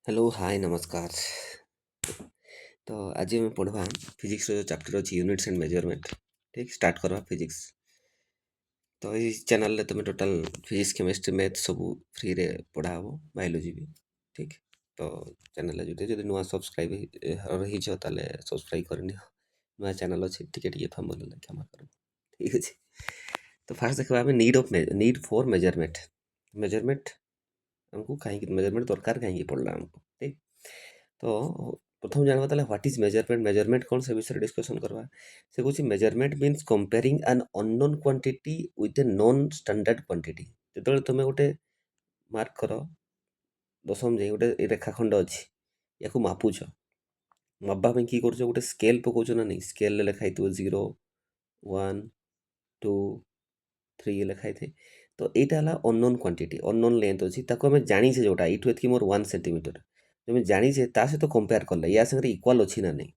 Hello hi नमस्कार। तो आज मैं पढ़वा फिजिक्स जो चैप्टर अच्छी यूनिट्स एंड मेजरमेंट। ठीक स्टार्ट करवा फिजिक्स। तो ये चैनल तुम टोटाल फिजिक्स केमिस्ट्री मैथ सब फ्री रे पढ़ा हम बायोलॉजी भी। ठीक तो चैनल जो नुआ सब्सक्राइब रही ताले सब्सक्राइब करनी नुआ चैनल अच्छे टिके फैमिली क्षमा कर। ठीक अच्छे। तो फास्ट देखा आम नीड फॉर मेजरमेंट। मेजरमेंट हमको कहीं मेजरमेंट दरकार कहीं पड़ला हमको। ठीक तो प्रथम जानवा ताले व्हाट इज मेजरमेंट। मेजरमेंट कौन से विषय डिस्कशन करवा। से कुछ measurement means comparing an unknown quantity with a non standard quantity. जो तुम गोटे मार्क कर दशम जाए गोटे रेखाखंड अच्छी या मापुच मापा कि गोटे स्केल पकाच ना नहीं स्केल लिखाई 0, 1, 2, 3 लिखाई थे। तो यहाँ है अननोन क्वांटिटी अननोन लेंथ अच्छी आम जाचे जोटा ये मोर 1 सेंटीमीटर तुम जाचे सहित कंपेयर कले या सागर इक्वाल अच्छी ना नहीं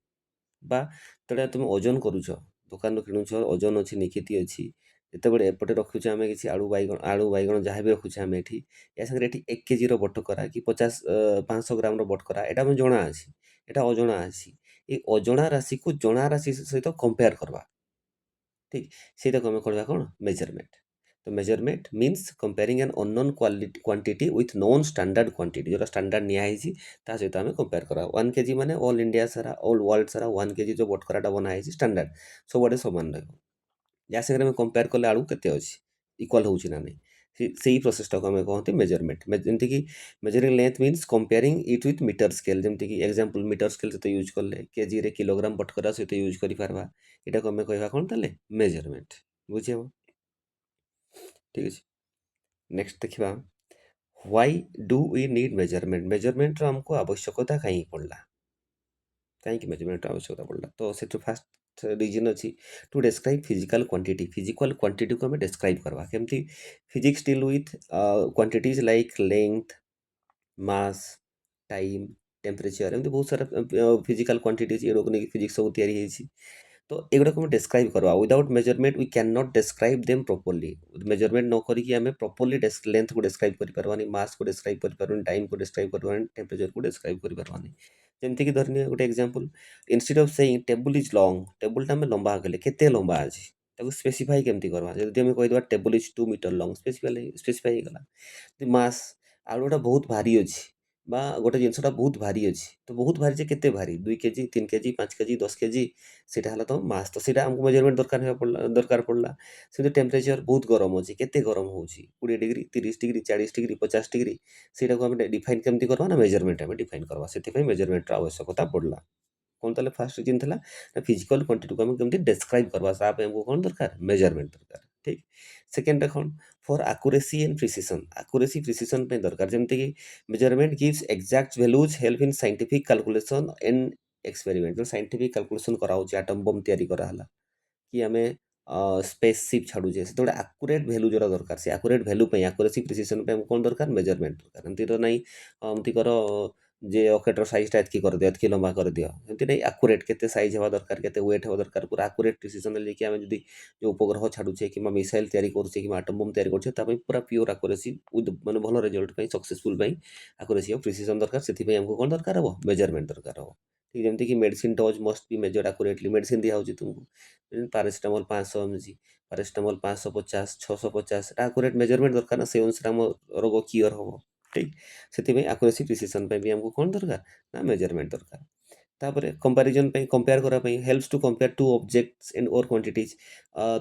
बा तेरे तुम ओजन करुच दुकान किणुच ओजन अच्छी निखिति अच्छी जितेबाला एपटे रखुचे आम कि आलू बैगण जहाँ भी रखुचे आम ये या सागर ये 1 केजी बटकरा कि 500 ग्राम बटकरा यहाँ जना अच्छी यहाँ अजना अच्छी ये अजना राशि को जना राशि सहित कंपेयर करवा। ठीक से आम करवा कौन मेजरमेंट। तो measurement means comparing an unknown quantity with non standard quantity जो स्टैंडर्ड नियाई सहित आम कंपेयर करा 1 केजी माने ऑल इंडिया सारा ऑल वर्ल्ड सारा 1 केजी जो बटकराटा बनाई स्टैंडर्ड सबुआडे सामान रहा या सागर आम कंपेयर कले आलू के इक्वाल हो ना नहीं से ही प्रोसेसटा को आम कहते मेजरमेंट जमीक measuring length means comparing it with meter scale जमीक एग्जांपल मीटर स्केल सहित यूज कले केजी रे किलोग्राम बटकरा सहित यूज कर पार्बा यहाँ को आम कह कौन ताले मेजरमेंट बुझे। ठीक है नेक्स्ट देखा why do we need measurement. Measurement आमको आवश्यकता कहीं पड़ला कहीं मेजरमेंट आवश्यकता पड़ला तो से फास्ट रिजन अच्छी to describe physical quantity physical quantity को आम डिस्क्राइब करवा केमती physics deal with quantities like length mass time temperature एमती बहुत सारा फिजिकल क्वांटिटीज ये फिजिक्स सब तैयारी तो एगुड़ा को डिस्क्राइब करवा without measurement we can not describe them properly. Measurement न करिकी आम प्रॉपर्ली लेंथ को डिस्क्राइब कर पारबानी मास को डिस्क्राइब कर पारबानी टाइम को डिस्क्राइब कर पारबानी टेम्परेचर को डिस्क्राइब कर पारबानी। जमीक धरनी गोटे example instead of saying table is long टेबलटा आम लंबा कले केते लंबा अच्छी ताको स्पेसिफाई केमती करवा जदि आम कहीदेवा table is 2 meter long specify गला मास आलूटा बहुत भारी अच्छी बा गोटे जिनसटा बहुत भारी अच्छी तो बहुत भारी केते भारी 2 केजी 3 केजी 5 केजी 10 केजी सेटा हला तो मास तो सेटा हमको मेजरमेंट दरकार पड़ला से टेम्परेचर बहुत गरम अच्छी केते गरम होची 20 डिग्री 30 डिग्री 40 डिग्री 50 डिग्री सेटा को आम डिफाइन केमती करवा ना मेजरमेंट आम डिफाइन करवा से मेजरमेंट आवश्यकता पड़ला कौन ताले फास्ट रिजन था फिजिकल क्वांटिटी को आम केमती डिस्क्राइब करवा हमको कौन दरकार मेजरमेंट दरकार। ठीक सेकेंड कौन for accuracy and precision accuracy precision दरकार जमीक measurement gives exact values help in scientific calculation and experiment जो साइंटिफिक कैलकुलेशन कराऊे आटम बम तैयारी कराला कि आम स्पेसशिप छाड़ुचे से गोटे आकुरेट भैल्यू जोड़ा दरकार से आकुरेट भैल्यू आकुरेसी प्रिसिशन कौन दरकार मेजरमेंट दरकार एमती तो नहीं एमती कर जे रकेटर साइजटा एतकी कर दियो एतकी लंबा कर दियो एमती नहीं आकुरेट केते साइज हवा दरकार केते वेट हवा दरकार पूरा आकुरेट प्रिसिशन लेकिन आम जदि जो उपग्रह छाड़ुचे कि मिसाइल तैयारी करुचे कि आटम बम तैयारी करुचे पूरा प्योर आकुरेसी विथ माने भल रिजल्ट सक्सेसफुल आकुरेसी और प्रिसिशन दरकार से हमको कौन दरकार हम मेजरमेंट दरकार हम। ठीक जमीक medicine dose must be measured accurately medicine दिया होची तुमको पारासिटामल 500 mg पारासिटामल 550 650 आकुरेट मेजरमेंट दरकार ना से अनुसार आम रोग क्योर हम। ठीक से आकुरेसी प्रिसिशन भी हमको कौन दरकार ना मेजरमेंट दरकार। तापर कंपैरिजन कंपेयर करने helps to compare two objects and और क्वांटिटीज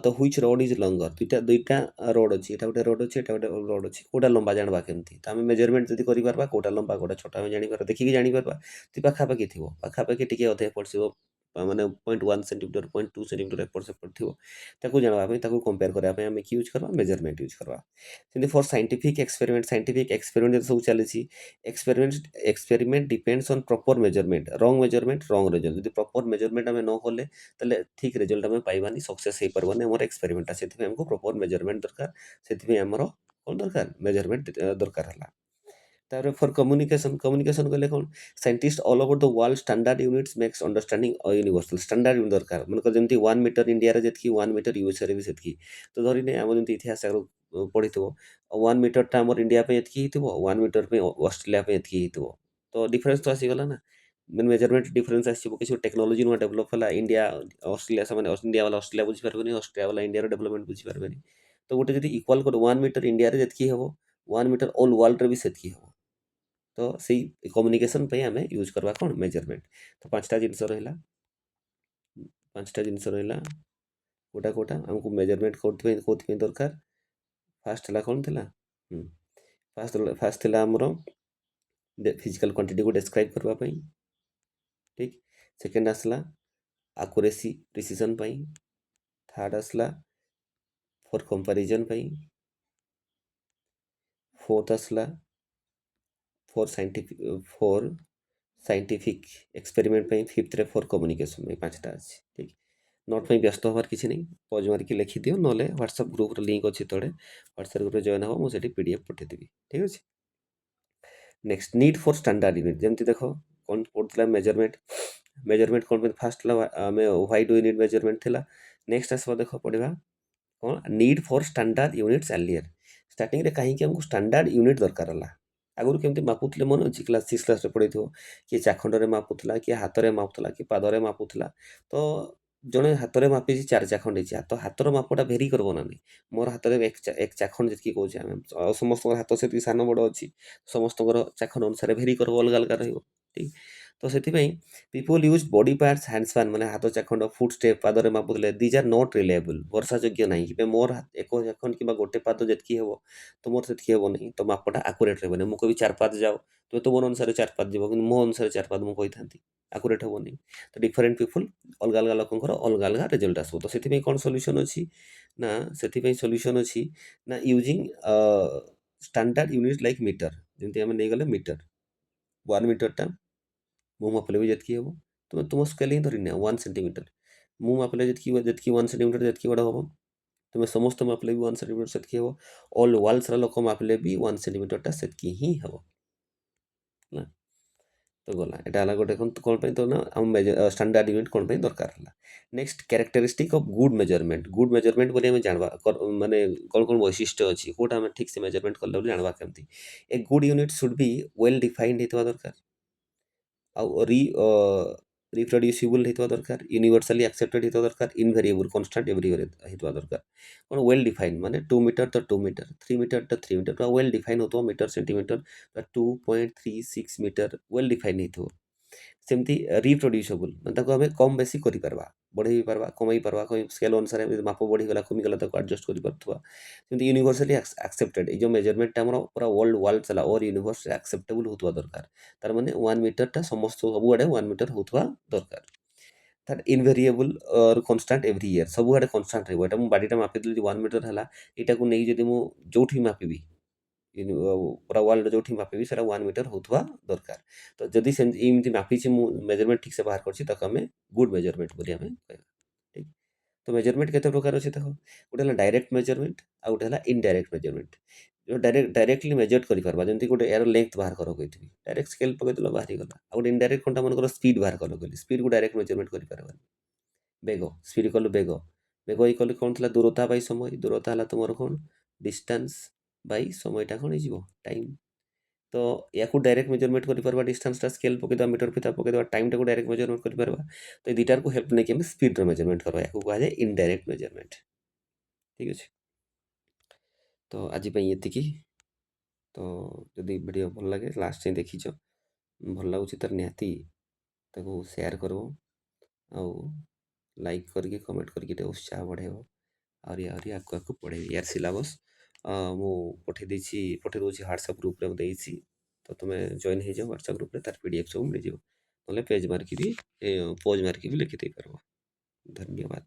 तो व्हिच रोड इज लंगर दुईटा दुईटा रोड अच्छी एटा गोटे रोड अच्छी एटा गोटे रोड अच्छी कोटा लंबा जानवा केमती तो आम मेजरमेंट जब कर कोटा लंबा कोटा छोटा आम जापर देखिए जापर तु पाखापाखि थी पाखापाखि टे अधे पड़ो माने 0.1 सेंटीमीटर 0.2 सेंटीमीटर एपट सेपट थी ताकू जानवाई कंपेयर करने आम कि यूज करवा मेजरमेंट यूज करवा। सेमती फॉर साइंटिफिक एक्सपेरिमेंट सब चली experiment depends on proper measurement रंग रिजल्ट जब प्रॉपर मेजरमेंट आम न कले ताले ठीक रिजल्ट आम पाइबानी सक्सेस हो पार्बानी आम एक्सपेरिमेंट से हमको प्रॉपर मेजरमेंट दरकार से आमर कौन दरकार मेजरमेंट दरकार है। तापर फॉर कम्युनिकेशन कम्युनिकेशन कले कौन scientist all over the world standard units makes understanding universal standard unit दरकार मन जमी 1 मीटर इंडिया जी 1 मीटर यूएसए भी से तो धरने आम जमी इतिहास पढ़ी 1 मीटरटा आम इंडिया एतकी 1 मीटर ऑस्ट्रेलिया एतकी तो डिफरेन्स तो आसीगला ना मेजरमेंट डिफरेन्स आसिब किसी टेक्नोलोजी नुआ डेभलप होला इंडिया ऑस्ट्रेलिया से इंडिया वाला ऑस्ट्रेलिया बुझीपारे ऑस्ट्रेलिया वाला इंडिया डेभलपमेंट बुझीपारे तो गोटे जब इक्वाल कर 1 मीटर इंडिया जितकी हम 1 मीटर ऑल वर्ल्ड रे भी सेतकी हम तो से कम्युनिकेशन आम यूज करवा कौन मेजरमेंट तो 5टा जिनस रहा 5टा जिनस रहा कोटा कोटा आमको मेजरमेंट कौन दरकार फास्ट है कौन थी फास्ट थी आमर फिजिकल क्वांटिटी को डिस्क्राइब करने ठीक सेकेंड आसला आकुरेसी प्रिसिजन थर्ड आसला फॉर कंपैरिजन फोर्थ आसला फॉर साइंटिफिक एक्सपेरिमेंट फिफ्थ रे फॉर कम्युनिकेशन 5टा अच्छी ठीक नोट में व्यस्त हबार किसी नहीं पज मारिक लिखिदियो ना व्हाट्सएप ग्रुप लिंक अच्छी तले व्हाट्सएप ग्रुप जॉइन हम मुझे पीडीएफ पठेदेवी ठीक अच्छे next need for standard unit जमती देख कौन पढ़ा मेजरमेंट मेजरमेंट कौन फास्ट आम व्हाई डू नीड मेजरमेंट थिला नेक्स्ट आसवा देख पढ़ा कौन need for standard units earlier starting रे कहीं हमको स्टैंडर्ड यूनिट दरकार है आगुरी केमती मापुले मन अच्छी क्लास 6 क्लास पढ़े किए चाखंड मापुला किए हाथ में मापुला कि पाद में मापुला तो जड़े हाथ में मापी 4 चाखंड तो हाथर मापटा भेरी करब ना नहीं मोर हाथ में एक चाखंड जी कहे आम समस्त हाथ से सान बड़ अच्छी समस्त चाखंड अनुसार भेरी करब अलग अलग रही ठीक तो से people use body parts hands fan मैंने हाथ चाखंड फुट स्टेप पाद में मापुले दीज आर नॉट रिलायबल वर्षा योग्य ना कि मोर एक चाखंड कि गोटे पाद जी हम तो मोर से हम नहीं तो मापटा आकुरेट रही मुझे 4 पाद जाओ तो मोर अनुसार 4 पाद जीव कि मो अनुसार 4 पाद मुझे था आकुरेट हम नहीं तो डिफरेन्ट पीपुल अलग अलग लोकर अलग अलग रिजल्ट आसो तो से कौन सल्यूशन अच्छी ना से सल्यूशन अच्छी ना using standard unit like metre जमी आम नहीं गले मीटर 1 मीटरटा मु मापले भी जितकी हम तुम स्केल धरी नि 1 सेंटीमीटर मु मापले जितकी 1 सेंटीमीटर जितकी बड़ा हम तुम समस्त मापले भी 1 सेंटीमीटर से हम ऑल वाल्स लोक मापले भी 1 सेंटीमीटर से ही हम तो गला एटा गोटे कौन तो ना आम स्टैंडर्ड यूनिट कौन दरकार है next characteristic of good measurement बोली आम जानवा माने कौन कौन वैशिष्ट्य अच्छी कौटा आम ठीक से मेजरमेंट कला जानवा केमती a good unit should be well defined होता दरकार आउ रिप्रोड्यूसिबल होता दरकार यूनिवर्सली एक्सेप्टेड होता दरकार इनवेरिएबल कन्स्टांट एवरीवेयर होता दरकार कौन वेल डिफाइंड माने 2 मीटर तो 2 मीटर 3 मीटर तो 3 मीटर पूरा वेल डिफाइन होता metre centimetre 2.36 metre well define हो सेमती रिप्रोड्यूसिबल मतलब आम कम बेसी कर बढ़े पार्बा कमई पार्बा स्केल अनुसार माप बढ़ीगला कमिगला एडजस्ट कर यूनिवर्सली एक्सेप्टेड जो मेजरमेंट आम पूरा वर्ल्ड वार्ल्ड चला और यूनिवर्स एक्सेप्टेबल होता दरकार तार माने 1 मीटरटा समस्त सबुआड़े 1 मीटर होता दरकार तार इनवेरिएबल और कन्स्टांट एव्री इयर सबुआड़े कन्स्टांट रहा बाड़ीटा मापिदेली 1 मीटर है यहाँ को नहीं जब मुझे जो मापिबी पूरा वर्ल्ड जो मापिबी से 1 मीटर होता दरकार तो जदि एमती मापिची मेजरमेंट ठीक से बाहर कर गुड मेजरमेंट बोली आम कह ठीक तो मेजरमेंट केते प्रकार अच्छे देख गोटे डायरेक्ट मेजरमेंट आ गोटे इनडायरेक्ट मेजरमेंट जो डायरेक्टली मेजर कर जमी गोटे यार लेंथ बाहर कर कही डायरेक्ट स्केल पकईदेल बाहरी गला आ गए इनडायरेक्ट कौन मन स्पीड बाहर कल कहली स्पीड को डायरेक्ट मेजरमेंट कर बेग स्पीड कलु बेग बेग कल कौन था दूरता बै समय दूरता है तुम कौन डिस्टेंस बै समयटा कौन हो टाइम तो या डायरेक्ट मेजरमेंट कर डिस्टेंसटा स्केल पकईदा मीटर फिता पकईदा टाइमटा को डायरेक्ट मेजरमेंट कर तो दुईटार को हेल्प नहीं स्पीड मेजरमेंट करवा या कहुए इनडायरेक्ट मेजरमेंट ठीक अच्छे तो आज ये तो जदि वीडियो भल लगे लास्ट टाइम देखीच भल लगुच तार निहाती ताको शेयर करब आउ लाइक करके कमेंट करके उत्साह बढ़ेब आहरी आहरी आगू पढ़े यार सिलेबस मु पठे दूसरी व्हाट्सएप ग्रुप रे देइछि तो तुम्हें जॉइन हो जाओ व्हाट्सएप ग्रुप रे तार पीडीएफ सब मिल जाओ ना पेज मार्क भी पोज मार्क भी लिखि दे पारबो धन्यवाद।